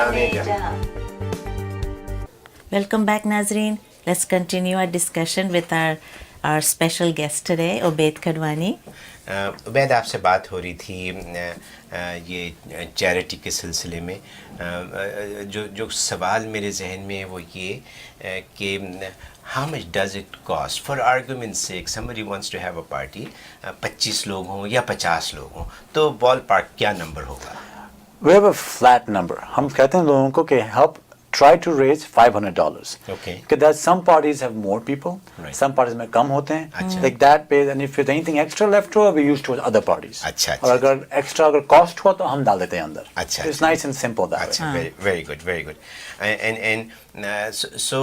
जाने जहां. Welcome back, Nazreen. Let's continue our discussion with our special guest today, Ubaid Kadwani. Ubaid, आपसे बात हो रही थी ये चैरिटी के सिलसिले में. जो सवाल मेरे जहन में है वो ये कि how much does it cost? For argument's sake, somebody wants to have a party. 25 लोग हों या 50 लोग हों, तो बॉल पार्क क्या नंबर होगा? We have a flat number. हम कहते हैं लोगों को कि help try to raise $500. Okay. Because some parties have more people, Right. some parties में कम होते हैं. अच्छा. Like that pays, and if there's anything extra left over, we use towards other parties. अच्छा, और अगर extra अगर cost हुआ तो हम डाल देते हैं अंदर. अच्छा, It's nice and simple that way. अच्छा, very good, very good. And so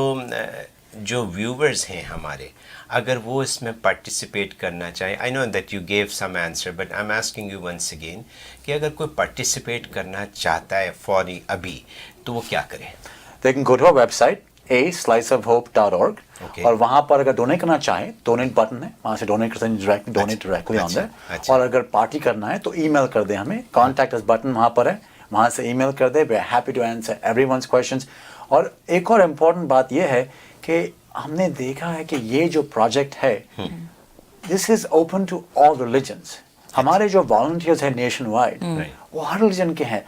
जो viewers हैं हमारे, अगर वो इसमें participate करना चाहे, I know that you gave some answer, but I'm asking you once again कि अगर कोई participate करना चाहता है फौरी अभी, तो वो क्या करे? They can go to our website asliceofhope.org. Okay. और वहाँ पर अगर डोनेट करना चाहे, डोनेट बटन है, वहाँ से डोनेट कर सकते हैं, डोनेट डायरेक्टली ऑन देयर. अच्छा. और अगर पार्टी करना है तो ईमेल कर दे हमें, कॉन्टैक्ट अस बटन वहाँ पर है, वहाँ से ईमेल कर दे. We are happy to answer everyone's questions. और एक और इम्पोर्टेंट बात ये है कि हमने देखा है कि ये जो प्रोजेक्ट है, this is open to all religions. हमारे जो वॉलंटियर्स हैं नेशन वाइड, वो हर रिलीजन के हैं,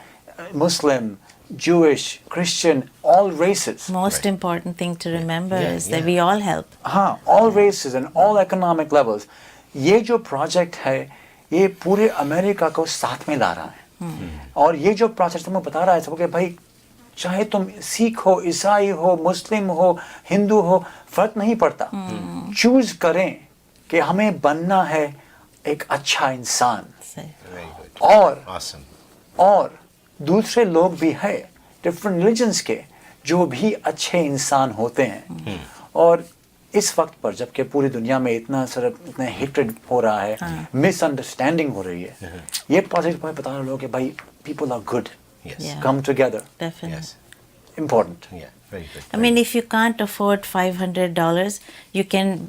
मुस्लिम, Jewish, Christian, all races. Most important thing to remember Yeah, is yeah. that we all help. हाँ, all races and all economic levels. ये जो project है, ये पूरे अमेरिका को साथ में ला रहा है. और ये जो प्रोजेक्ट हमें बता रहा है सबको कि भाई, चाहे तुम सिख हो, ईसाई हो, मुस्लिम हो, हिंदू हो, फर्क नहीं पड़ता. चूज करें कि हमें बनना है एक अच्छा इंसान. So, Very good. और Awesome. और दूसरे लोग भी है डिफरेंट रिलीजन्स के जो भी अच्छे इंसान होते हैं. और इस वक्त पर जबकि पूरी दुनिया में इतना इतना हेट्रेड हो रहा है, मिसअंडरस्टैंडिंग हो रही है, ये प्रोजेक्ट हमें बता रहे लोग कि भाई people are good, Yes. Yeah. Come together. definitely. Yes. Important. Yeah. Very good. I mean, if you can't afford $500, you can,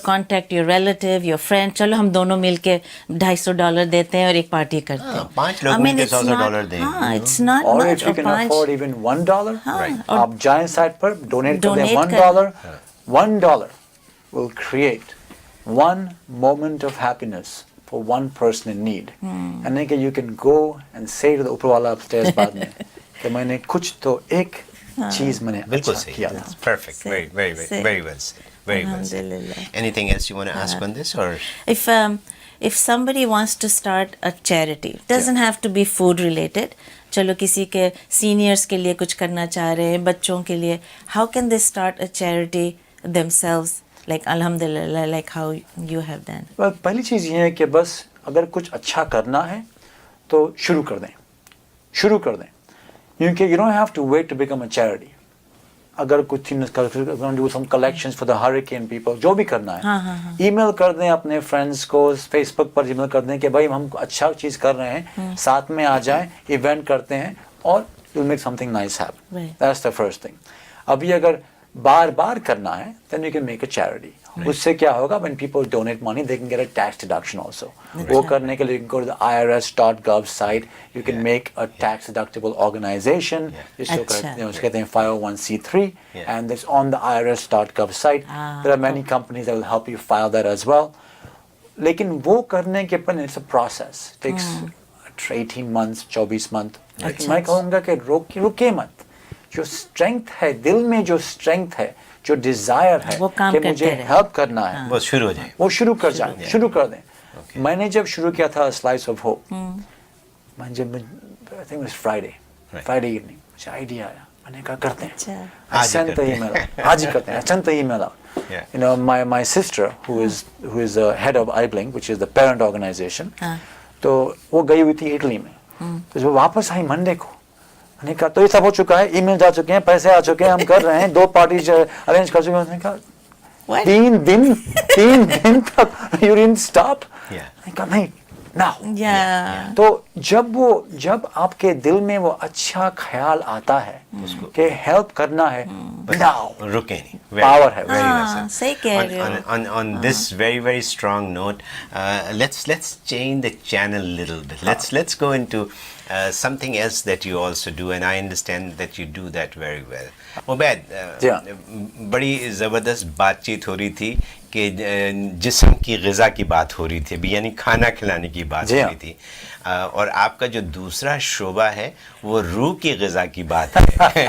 contact your relative, your friend. चलो हम दोनों मिलके $250 देते हैं और एक पार्टी करते हैं. 5 लोग मिलके $100 दें. हाँ, it's not और much. If you can afford even $1, Right. आप जाएं साइट पर, डोनेट कर दें Donate $1. $1 will create one moment of happiness for one person in need. And then you can go and say to the ऊपर वाला upstairs बाद में कि मैंने कुछ तो एक चीज मैंने बिल्कुल अच्छा सही. किया That's था. perfect. Say- Very, very, very, say. very well said. Very well said. Alhamdulillah. Anything else you want to ask on this, or? If somebody wants to start a charity, doesn't have to be food related. चलो किसी के seniors के लिए कुछ करना चाह रहे हैं, बच्चों के लिए, how can they start a charity themselves? Like alhamdulillah, like how you have done. Well, पहली चीज ये है कि बस अगर कुछ अच्छा करना है तो शुरू कर दें. क्योंकि you don't have to wait to become a charity. अगर कुछ do some collections for the hurricane people, जो भी करना है, ईमेल कर दें अपने फ्रेंड्स को, फेसबुक पर ईमेल कर दें कि भाई हम अच्छा चीज कर रहे हैं, साथ में आ जाएं, इवेंट करते हैं और you'll make something nice happen. Right. That's the first thing. अभी अगर बार करना है, then you can make a charity. उससे क्या होगा, when people donate money, they can get a tax deduction also. वो करने के लिए you can go to the irs.gov site. You can make a tax deductible organization. जिसको कहते हैं 501c3, and it's on the irs.gov site. There are many companies that will help you file that as well. लेकिन वो करने के पर it's a process. It takes 18 months, 24 months. लेकिन मैं कहूँगा कि रुके मत. जो स्ट्रेंथ है, दिल में जो स्ट्रेंथ है, जो डिजायर है वो काम कि करते मुझे रहे. हेल्प करना है, वो शुरू हो जाए. वो शुरू कर जाए, शुरू कर दें. मैंने जब शुरू किया था स्लाइस ऑफ होप, मैं जब I think was Friday evening मुझे आइडिया आया, मैंने कहा करते हैं. I sent the email out. आज ही करते हैं. I sent the email out. Yeah. You know, my sister who is the head of iBlink, which is the parent organization, तो वो गई हुई थी इटली में. तो जब वापस आई मंडे को, मैंने कहा तो ये सब हो चुका है, ईमेल जा चुके हैं, पैसे आ चुके हैं, हम कर रहे हैं, 2 पार्टीज अरेंज कर चुके हैं. मैंने कहा 3 दिन तक you didn't stop. मैंने कहा नहीं, now. Yeah. तो जब आपके दिल में वो अच्छा ख्याल आता है कि हेल्प करना है, now. रुके नहीं. पावर है very हाँ, सही कह रहे हो। On this very strong note, let's change the channel a little bit. Let's go into something else that you also do, and I understand that you do that very well. Ubaid, बड़ी ज़बरदस्त बातचीत हो रही थी कि जिस्म की ग़िज़ा की बात हो रही थी, यानी खाना खिलाने की बात हो रही थी, और आपका जो दूसरा शोबा है वो रूह की ग़िज़ा की बात है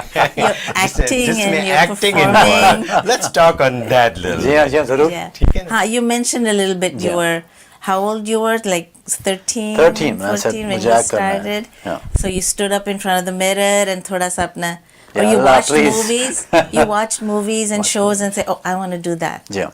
जिसमें acting involve. Let's talk on that little. जी हाँ ज़रूर. ठीक है ना? हाँ, you mentioned a little bit you were, how old you were, like 13, 13 14 when you started. So you stood up in front of the mirror and thoda sa apna, or you watched movies, you watched movies and shows and say, oh, I want to do that. जी हाँ.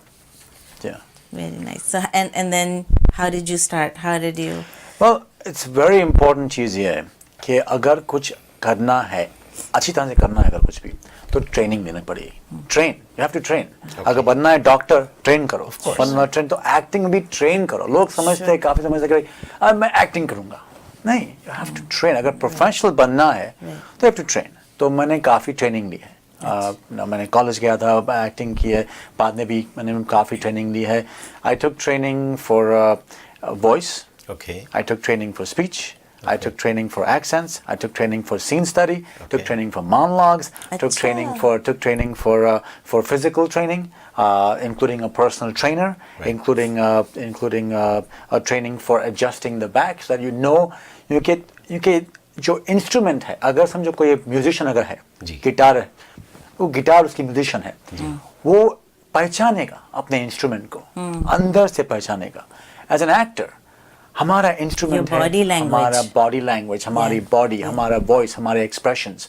Very nice. So and then how did you start? How did you? Well, it's very important चीज़ ये है कि अगर कुछ करना है, अच्छी तरह से करना है अगर कुछ भी, तो ट्रेनिंग लेनी पड़ेगी. Train, you have to train. अगर बनना है डॉक्टर, ट्रेन करो. बनना ट्रेन तो एक्टिंग भी ट्रेन करो. लोग समझते हैं, काफ़ी समझते हैं कि अब मैं एक्टिंग करूँगा. नहीं, यू हैव टू ट्रेन. अगर प्रोफेशनल बनना है तो हैव टू ट्रेन. तो मैंने काफ़ी ट्रेनिंग ली है. मैंने कॉलेज गया था, एक्टिंग की है, बाद में भी मैंने काफ़ी ट्रेनिंग ली है. I took training for voice. Okay. I took training for speech. I took training for accents. I took training for scene study. Took training for monologues. Took training for physical training, including a personal trainer, including a training for adjusting the back, so that you get जो instrument है. अगर समझो कोई musician अगर है, guitar है, वो guitar उसकी म्यूजिशियन है, वो पहचानेगा अपने इंस्ट्रूमेंट को, अंदर से पहचानेगा. एज एन एक्टर हमारा इंस्ट्रूमेंट है हमारा बॉडी लैंग्वेज, हमारी बॉडी, हमारा वॉइस, हमारे एक्सप्रेशंस.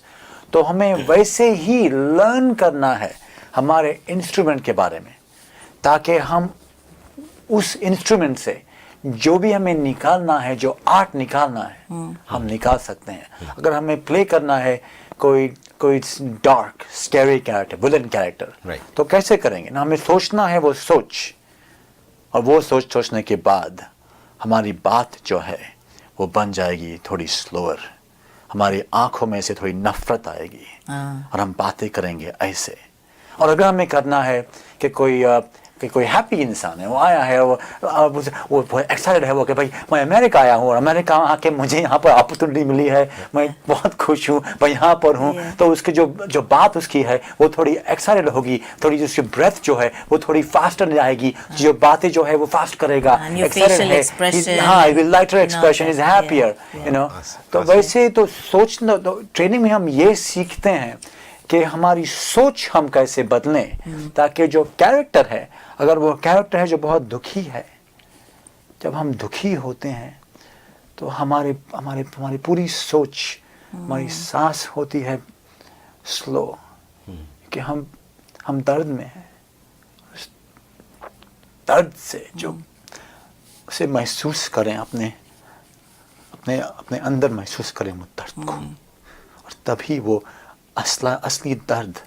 तो हमें वैसे ही लर्न करना है हमारे इंस्ट्रूमेंट के बारे में, ताकि हम उस इंस्ट्रूमेंट से जो भी हमें निकालना है, जो आर्ट निकालना है, हम निकाल सकते हैं. अगर हमें प्ले करना है कोई dark scary character, villain character, तो कैसे करेंगे ना. हमें सोचना है वो सोच, और वो सोचने के बाद हमारी बात जो है वो बन जाएगी थोड़ी स्लोअर. हमारी आंखों में से थोड़ी नफरत आएगी और हम बातें करेंगे ऐसे. और अगर हमें करना है कि कोई हैप्पी इंसान है, वो आया है, वो एक्साइटेड है, वो कि भाई मैं अमेरिका आया हूँ और अमेरिका आके मुझे यहाँ पर अपॉर्चुनिटी मिली है, मैं बहुत खुश हूँ, मैं यहाँ पर हूँ. तो उसकी जो बात उसकी है वो थोड़ी एक्साइटेड होगी, थोड़ी उसकी ब्रेथ जो है वो थोड़ी फास्टर जाएगी, जो बातें जो है वो फास्ट करेगा. एक्साइटेड है, हाँ, lighter expression, is happier, you know. तो वैसे तो सोचना, तो ट्रेनिंग में हम ये सीखते हैं कि हमारी सोच हम कैसे बदलें, ताकि जो कैरेक्टर है, अगर वो कैरेक्टर है जो बहुत दुखी है, जब हम दुखी होते हैं तो हमारी पूरी सोच, हमारी सांस होती है स्लो, कि हम दर्द में हैं. दर्द से जो उसे महसूस करें, अपने अंदर महसूस करें वो दर्द को, और तभी वो असली दर्द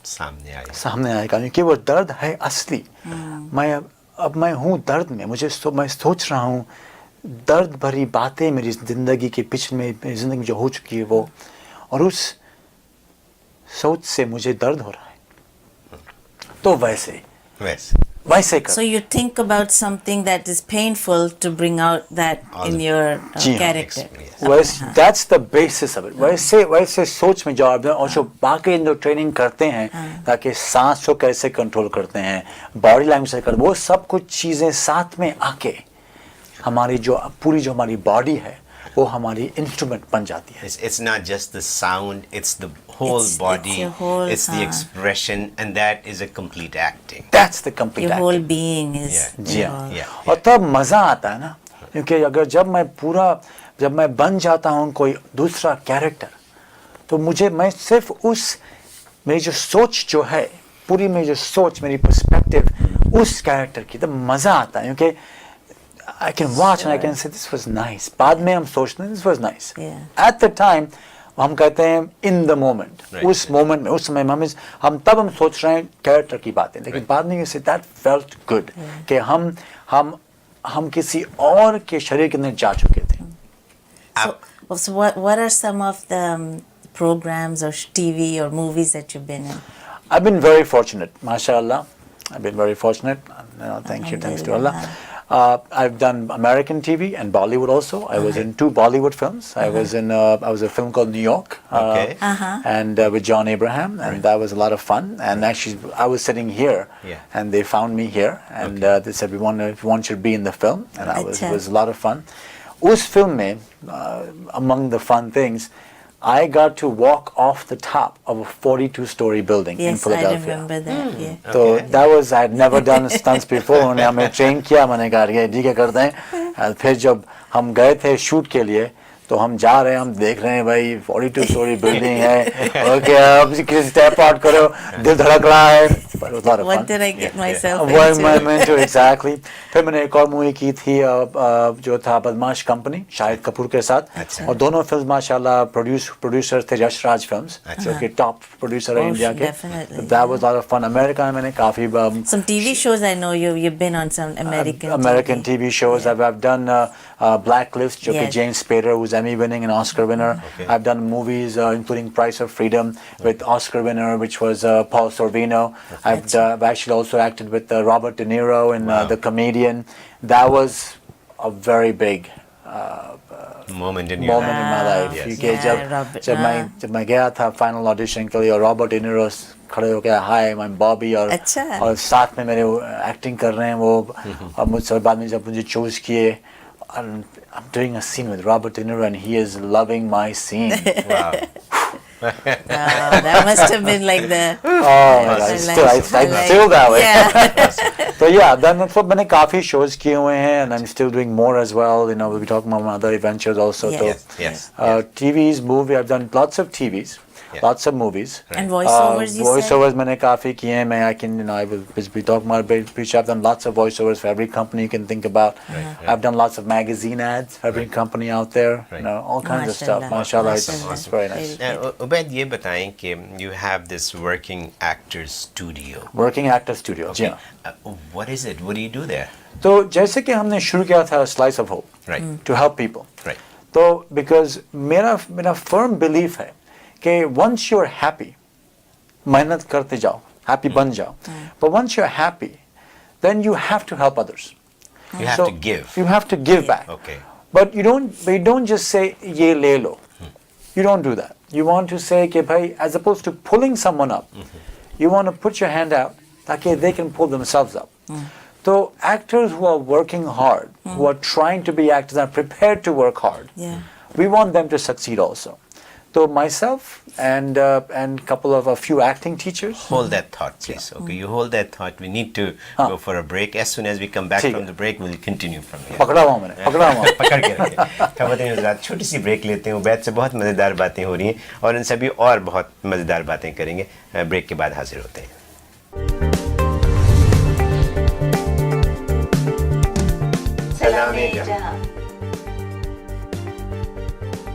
सामने आएगा. क्योंकि वो दर्द है असली. मैं हूँ दर्द में, मैं सोच रहा हूँ दर्द भरी बातें मेरी जिंदगी के पिछले में, मेरी जिंदगी में जो हो चुकी है वो, और उस सोच से मुझे दर्द हो रहा है. तो वैसे कर. So you think about something that is painful to bring out that in your character. That's the basis of it. वैसे सोच में जवाब दें, और जो बाकी जो ट्रेनिंग करते हैं, ताकि सांस को कैसे कंट्रोल करते हैं, बॉडी लैंग्वेज से करते हैं, वो सब कुछ चीज़ें साथ में आके हमारी जो हमारी बॉडी है वो हमारी इंस्ट्रूमेंट बन जाती है. It's not just the sound, it's the whole body, it's the expression, and that is a complete acting. That's the complete your acting. whole being is. और तब मज़ा आता है ना, क्योंकि अगर जब मैं बन जाता हूँ कोई दूसरा कैरेक्टर, तो मैं सिर्फ मेरी जो सोच जो है, पूरी मेरी जो सोच, मेरी पर्सपेक्टिव उस कैरेक्टर की, तब मज़ा आता है. क्योंकि I can watch and I can say this was nice. बाद में हम सोचते हैं this was nice. At the time हम कहते हैं in the moment. उस moment में, उस समय में हम सोच रहे हैं कैरेक्टर की बातें, लेकिन बाद में you say that felt good. कि हम किसी और के शरीर के अंदर जा चुके थे. So what are some of the programs or TV or movies that you've been in? I've been very fortunate, mashallah. I've been very fortunate. Thank you, thanks to Allah. I've done American TV and Bollywood also. I was in 2 Bollywood films. I was in I was a film called New York, Okay. and with John Abraham, and that was a lot of fun. And actually, I was sitting here, Yeah. and they found me here, and they said we want you to be in the film, and it Acha. was a lot of fun. Us film mein, among the fun things, I got to walk off the top of a 42-story building in Yes, I Philadelphia. remember that. Yeah. तो Okay. that was I had never done stunts before. उन्होंने हमें train किया, मैंने कहा ठीक है करते हैं. और फिर जब हम गए थे शूट के लिए तो हम जा रहे हैं, हम देख रहे हैं भाई 42 स्टोरी बिल्डिंग है. ओके अब किसी स्टेप आउट करो, दिल धड़क रहा है. But it was a lot of What fun. did I get myself What into? am I into exactly? फिर मैंने एक और मूवी की थी जो था बदमाश कंपनी शाहिद कपूर के साथ. अच्छा. और दोनों फिल्म माशाल्लाह प्रोड्यूसर थे यशराज फिल्म्स, जो कि टॉप प्रोड्यूसर है Oh, इंडिया के. definitely, That was a lot of fun. America में मैंने काफी Some TV shows I know you've been on some American TV shows. I've done Blacklist, jo ki Yes. James Spader, who's Emmy winning and Oscar winner. Okay. I've done movies including Price of Freedom with Oscar winner, which was Paul Sorvino. I've actually also acted with Robert De Niro in Wow. The Comedian. That was a very big Moment in your moment in my life. Yes. क्योंकि Yeah, Robert, जब मैं गया था final audition के लिए और Robert De Niro खड़े हो गया, हाय मैं बॉबी, अच्छा. और साथ में मेरे एक्टिंग कर रहे हैं वो, और मुझसे बाद में जब मुझे चूज किए, I'm doing a scene with Robert De Niro and he is loving my scene. Wow. that must have been like the Oh my God, I still that way. Yeah. So yeah, then मतलब मैंने काफी shows किए हुए हैं, and I'm still doing more as well. You know, we'll be talking about other adventures also. Yes. So, Yes, TVs, movie, I've done lots of TVs, Yeah. lots of movies. And voiceovers, you said? Voiceovers मैंने काफी किए हैं. I can, I will be talking about it. I've done lots of voiceovers for every company you can think about. I've done lots of magazine ads for every company out there. Right. You know, all kinds of stuff. Mashallah. Mashallah, it's very nice. Ubaid ये बताएं कि you have this working actors studio. Working actor studio. जी हाँ. What is it? What do you do there? तो जैसे कि हमने शुरू किया था Slice of Hope Right. to help people. Right. तो because मेरा firm belief है कि once you're happy, मेहनत करते जाओ, happy बन जाओ. But once you're happy, then you have to help others. You have to give. You have to give back. Okay. But you don't just say ये ले लो. You don't do that. You want to say कि भाई, as opposed to pulling someone up, you want to put your hand out ताकि they can pull themselves up. So actors who are working hard, who are trying to be actors and prepared to work hard, Yeah. we want them to succeed also. So myself and a few acting teachers. Hold that thought, please. Okay, you hold that thought. We need to go for a break. As soon as we come back ठीक from है. the break, we'll continue from here. पकड़ा हुआ मैंने, पकड़ा हुआ. पकड़ के रखे. खबरदार हज़रात, छोटी सी ब्रेक लेते हैं. उबैद से बहुत मज़ेदार बातें हो रही हैं और इन सभी और बहुत मज़ेदार बातें करेंगे. ब्रेक के बाद हाजिर होते हैं. सलाम-ए-जहां.